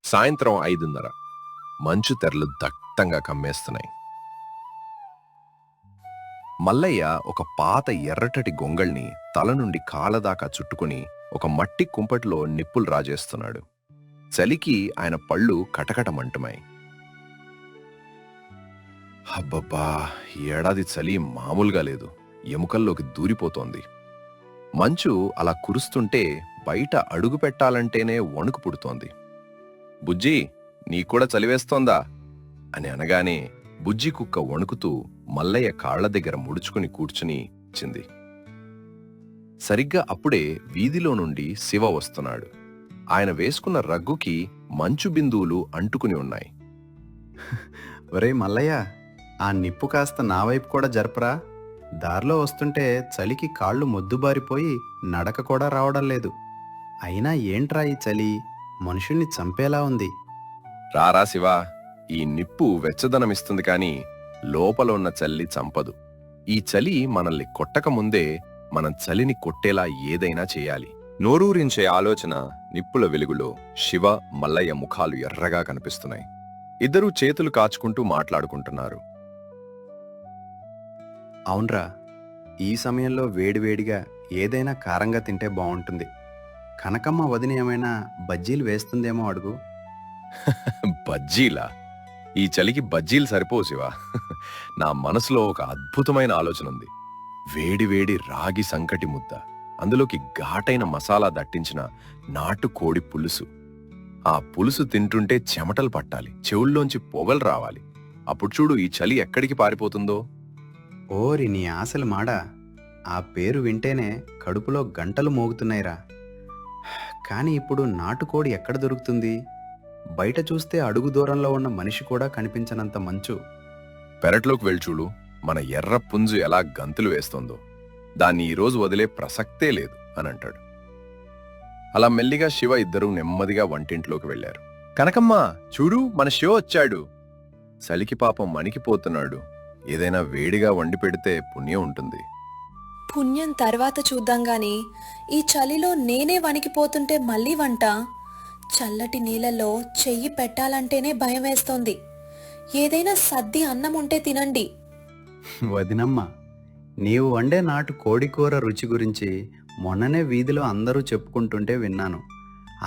సాయంత్రం 5:30. మంచు తెరలు దట్టంగా కమ్మేస్తున్నాయి. మల్లయ్య ఒక పాత ఎర్రటటి గొంగళ్ళని తల నుండి కాళ్ళదాకా చుట్టుకుని ఒక మట్టి కుంపటిలో నిప్పులు రాజేస్తున్నాడు. చలికి ఆయన పళ్ళు కటకటమంటున్నాయి. అబ్బబ్బా, ఈ ఏడాది చలి మామూలుగా లేదు. ఎముకల్లోకి దూరిపోతోంది. మంచు అలా కురుస్తుంటే బయట అడుగు పెట్టాలంటేనే వణుకు పుడుతోంది. బుజ్జి, నీకూడా చలివేస్తోందా అని అనగానే బుజ్జి కుక్క వణుకుతూ మల్లయ్య కాళ్ల దగ్గర ముడుచుకుని కూర్చుని చింది. సరిగ్గా అప్పుడే వీధిలో నుండి శివ వస్తున్నాడు. ఆయన వేసుకున్న రగ్గుకి మంచు బిందువులు అంటుకుని ఉన్నాయి. ఒరే మల్లయ్య, ఆ నిప్పు కాస్త నా వైపు కూడా జరపరా. దారిలో వస్తుంటే చలికి కాళ్ళు మొద్దుబారిపోయి నడక కూడా రావడం లేదు. అయినా ఏంట్రా ఈ చలి, మనుషుల్ని చంపేలా ఉంది. రారా శివ, ఈ నిప్పు వెచ్చదనమిస్తుంది కాని లోపల ఉన్న చలి చంపదు. ఈ చలి మనల్ని కొట్టక ముందే మనం చలిని కొట్టేలా ఏదైనా చేయాలి. నోరూరించే ఆలోచన నిప్పుల వెలుగులో శివ, మల్లయ్య ముఖాలు ఎర్రగా కనిపిస్తున్నాయి. ఇద్దరూ చేతులు కాచుకుంటూ మాట్లాడుకుంటున్నారు. అవునరా, ఈ సమయంలో వేడివేడిగా ఏదైనా కారంగా తింటే బాగుంటుంది. కనకమ్మ వదిన ఏమైనా బజ్జీలు వేస్తుందేమో అడుగు. బజ్జీలా? ఈ చలికి బజ్జీలు సరిపోవు శివ. నా మనసులో ఒక అద్భుతమైన ఆలోచన ఉంది. వేడివేడి రాగి సంకటి ముద్ద, అందులోకి ఘాటైన మసాలా దట్టించిన నాటు కోడి పులుసు. ఆ పులుసు తింటుంటే చెమటలు పట్టాలి, చెవుల్లోంచి పొగలు రావాలి. అప్పుడు చూడు ఈ చలి ఎక్కడికి పారిపోతుందో. ఓరి నీ ఆశలు మాడా, ఆ పేరు వింటేనే కడుపులో గంటలు మోగుతున్నాయిరా. కానీ ఇప్పుడు నాటుకోడి ఎక్కడ దొరుకుతుంది? బయట చూస్తే అడుగు దూరంలో ఉన్న మనిషి కూడా కనిపించనంత మంచు. పెరట్లోకి వెళ్ళి చూడు, మన ఎర్ర పుంజు ఎలా గంతులు వేస్తోందో. దాన్ని ఈరోజు వదిలే ప్రసక్తే లేదు అని అంటాడు. అలా మెల్లిగా శివ ఇద్దరూ నెమ్మదిగా వంటింట్లోకి వెళ్లారు. కనకమ్మ, చూడు, మన శివ వచ్చాడు. చలికి పాపం మణికిపోతున్నాడు. ఏదైనా వేడిగా వండి పెడితే పుణ్యం ఉంటుంది. పుణ్యం తర్వాత చూద్దాం గాని ఈ చలిలో నేనే వణికిపోతుంటే మళ్ళీ వంట. చల్లటి నీళ్ళలో చెయ్యి పెట్టాలంటేనే భయం వేస్తోంది. ఏదైనా సద్ది అన్నం ఉంటే తినండి. వదినమ్మ, నీవు వండే నాటు కోడికూర రుచి గురించి మొన్ననే వీధిలో అందరూ చెప్పుకుంటుంటే విన్నాను.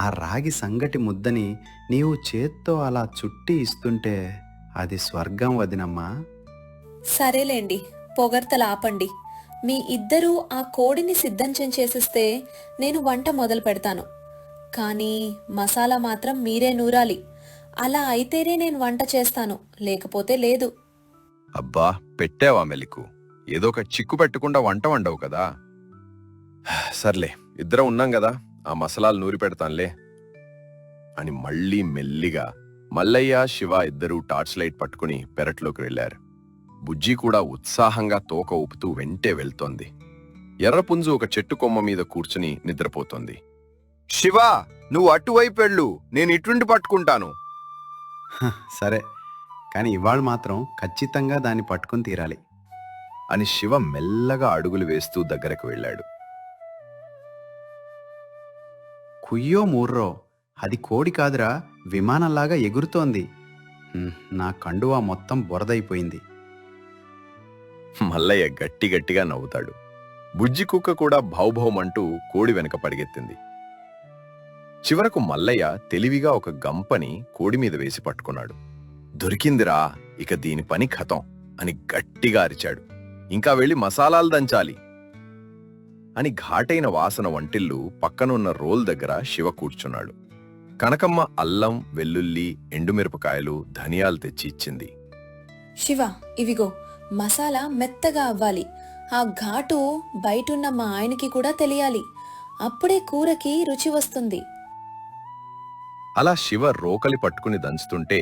ఆ రాగి సంగటి ముద్దని నీవు చేత్తో అలా చుట్టి ఇస్తుంటే అది స్వర్గం వదినమ్మా. సరేలేండి, పొగడ్తలు ఆపండి. మీ ఇద్దరూ ఆ కోడిని సిద్ధం చేసేస్తే నేను వంట మొదలు పెడతాను. కానీ మసాలా మాత్రం మీరే నూరాలి. అలా అయితేనే నేను వంట చేస్తాను, లేకపోతే లేదు. అబ్బా, పెట్టావా మెలికు? ఏదో ఒక చిక్కు పెట్టకుండా వంట వండవు కదా. సర్లే, ఇద్దరం ఉన్నాం కదా, ఆ మసాలాలు నూరి పెడతానులే అని మళ్ళీ మెల్లిగా మల్లయ్య, శివ ఇద్దరూ టార్చ్ లైట్ పట్టుకుని పెరట్లోకి వెళ్లారు. బుజ్జి కూడా ఉత్సాహంగా తోక ఊపుతూ వెంటే వెళ్తోంది. ఎర్రపుంజు ఒక చెట్టు కొమ్మ మీద కూర్చుని నిద్రపోతోంది. శివ, నువ్వు అటువైపు వెళ్ళు, నేను ఇటుండి పట్టుకుంటాను. సరే, కానీ ఇవాళ మాత్రం ఖచ్చితంగా దాన్ని పట్టుకుని తీరాలి అని శివ మెల్లగా అడుగులు వేస్తూ దగ్గరకు వెళ్ళాడు. కుయ్యో మూర్రో, అది కోడి కాదురా, విమానంలాగా ఎగురుతోంది. నా కండువా మొత్తం బురదైపోయింది. మల్లయ్య గట్టిగా నవ్వుతాడు. బుజ్జి కుక్క కూడా భౌభౌమంటూ కోడి వెనక పరిగెత్తింది. చివరకు మల్లయ్య తెలివిగా ఒక గంపని కోడి మీద వేసి పట్టుకున్నాడు. దొరికిందిరా, ఇక దీని పని ఖతం అని గట్టిగా అరిచాడు. ఇంకా వెళ్ళి మసాలాలు దంచాలి అని ఘాటైన వాసన వంటిల్లు పక్కనున్న రోల్ దగ్గర శివ కూర్చున్నాడు. కనకమ్మ అల్లం, వెల్లుల్లి, ఎండుమిరపకాయలు, ధనియాలు తెచ్చి ఇచ్చింది. శివ, ఇవిగో, మసాలా మెత్తగా అవ్వాలి. ఆ ఘాటు బయటున్న మా ఆయనకి కూడా తెలియాలి. అప్పుడే కూరకి రుచి వస్తుంది. అలా శివ రోకలి పట్టుకుని దంచుతుంటే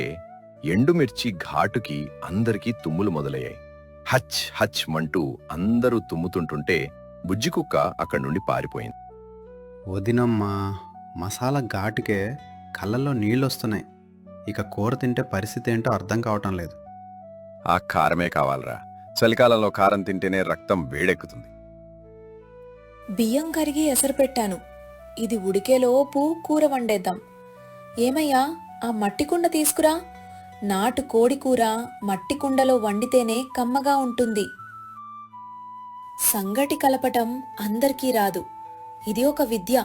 ఎండుమిర్చి ఘాటుకి అందరికీ తుమ్ములు మొదలయ్యాయి. హచ్ హచ్ మంటూ అందరూ తుమ్ముతుంటుంటే బుజ్జికుక్క అక్కడి నుండి పారిపోయింది. వదినమ్మా, మసాలా ఘాటుకే కళ్ళల్లో నీళ్ళొస్తున్నాయి. ఇక కూర తింటే పరిస్థితి ఏంటో అర్థం కావటం లేదు. ఆ కారమే కావాలరా. చలికాలంలో కారం తింటేనే రక్తం వేడెక్కుతుంది. బియ్యం కరిగి ఎసరు పెట్టాను. ఇది ఉడికేలోపు కూర వండేద్దాం. ఏమయ్యా, ఆ మట్టి కుండ తీసుకురా. నాటు కోడి కూర మట్టి కుండలో వండితేనే కమ్మగా ఉంటుంది. సంగటి కలపటం అందరికీ రాదు. ఇది ఒక విద్య.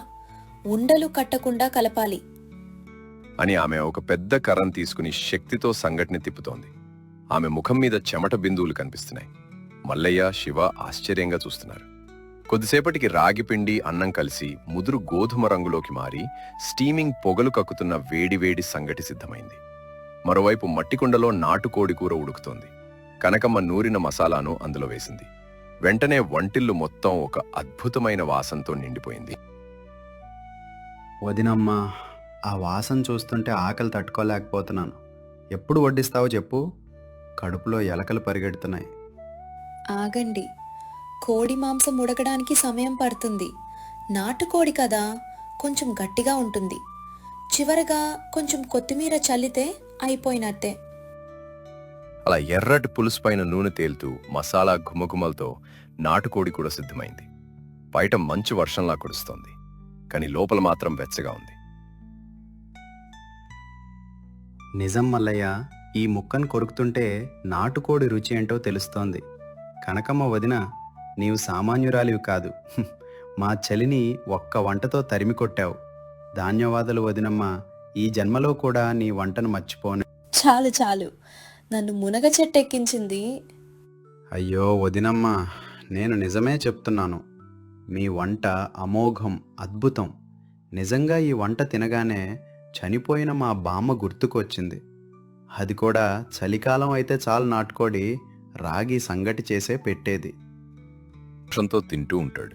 ఉండలు కట్టకుండా కలపాలి. అని ఆమె ఒక పెద్ద కర్రను తీసుకుని శక్తితో సంగటిని తిప్పుతోంది. ఆమె ముఖం మీద చెమట బిందువులు కనిపిస్తున్నాయి. మల్లయ్య, శివ ఆశ్చర్యంగా చూస్తున్నారు. కొద్దిసేపటికి రాగి పిండి, అన్నం కలిసి ముదురు గోధుమ రంగులోకి మారి స్టీమింగ్ పొగలు కక్కుతున్న వేడివేడి సంగటి సిద్ధమైంది. మరోవైపు మట్టికుండలో నాటుకోడి కూర ఉడుకుతోంది. కనకమ్మ నూరిన మసాలాను అందులో వేసింది. వెంటనే వంటిల్లు మొత్తం ఒక అద్భుతమైన వాసనతో నిండిపోయింది. వదినమ్మ, ఆ వాసన చూస్తుంటే ఆకలి తట్టుకోలేకపోతున్నాను. ఎప్పుడు వడ్డిస్తావో చెప్పు. కడుపులో ఎలకలు పరిగెడుతున్నాయి. ఆగండి, కోడి మాంసం ఉడకడానికి సమయం పడుతుంది. నాటుకోడి కదా, కొంచెం గట్టిగా ఉంటుంది. చివరగా కొంచెం కొత్తిమీర చల్లితే అయిపోయినట్టే. అలా ఎర్రటి పులుసు పైన నూనె తేలుతూ మసాలా గుమగుమలతో నాటుకోడి కూడా సిద్ధమైంది. బయట మంచు వర్షంలా కురుస్తోంది, కానీ లోపల మాత్రం వెచ్చగా ఉంది. నిజం మల్లయ్య, ఈ ముక్కను కొరుకుతుంటే నాటుకోడి రుచి ఏంటో తెలుస్తోంది. కనకమ్మ వదిన, నీవు సామాన్యురాలివి కాదు. మా చలిని ఒక్క వంటతో తరిమి కొట్టావు. ధన్యవాదాలు వదినమ్మ. ఈ జన్మలో కూడా నీ వంటను మర్చిపోను. చాలు చాలు, నన్ను మునగ చెట్టెక్కించింది. అయ్యో వదినమ్మ, నేను నిజమే చెప్తున్నాను. మీ వంట అమోఘం, అద్భుతం. నిజంగా ఈ వంట తినగానే చనిపోయిన మా బామ్మ గుర్తుకొచ్చింది. అది కూడా చలికాలం అయితే చాలు నాటుకోడి రాగి సంగటి చేసే పెట్టేది. వర్షంతో తింటూ ఉంటాడు.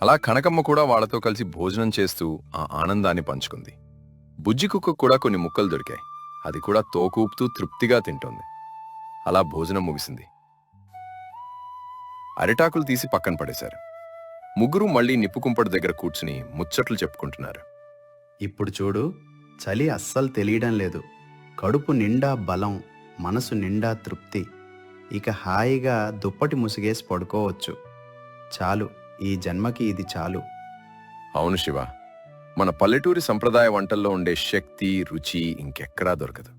అలా కనకమ్మ కూడా వాళ్ళతో కలిసి భోజనం చేస్తూ ఆ ఆనందాన్ని పంచుకుంది. బుజ్జి కుక్క కూడా కొన్ని ముక్కలు దొరికాయి. అది కూడా తోకూపుతూ తృప్తిగా తింటోంది. అలా భోజనం ముగిసింది. అరిటాకులు తీసి పక్కన పడేశారు. ముగ్గురు మళ్లీ నిప్పుకుంపటి దగ్గర కూర్చుని ముచ్చట్లు చెప్పుకుంటున్నారు. ఇప్పుడు చూడు, చలి అస్సలు తెలియడం లేదు. కడుపు నిండా బలం, మనసు నిండా తృప్తి. ఇక హాయిగా దుప్పటి ముసిగేసి పడుకోవచ్చు. చాలు, ఈ జన్మకి ఇది చాలు. అవును శివ, మన పల్లెటూరి సంప్రదాయ వంటల్లో ఉండే శక్తి, రుచి ఇంకెక్కడా దొరకదు.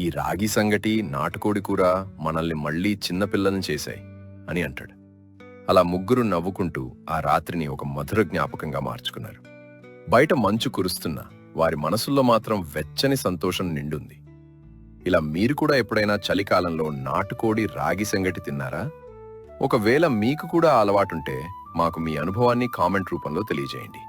ఈ రాగి సంగటి, నాటుకోడి కూర మనల్ని మళ్లీ చిన్నపిల్లల్ని చేశాయి అని అంటాడు. అలా ముగ్గురు నవ్వుకుంటూ ఆ రాత్రిని ఒక మధుర జ్ఞాపకంగా మార్చుకున్నారు. బయట మంచు కురుస్తున్నా వారి మనసుల్లో మాత్రం వెచ్చని సంతోషం నిండుంది. ఇలా మీరు కూడా ఎప్పుడైనా చలికాలంలో నాటుకోడి, రాగి సంగటి తిన్నారా? ఒకవేళ మీకు కూడా ఆ అలవాటుంటే మాకు మీ అనుభవాన్ని కామెంట్ రూపంలో తెలియజేయండి.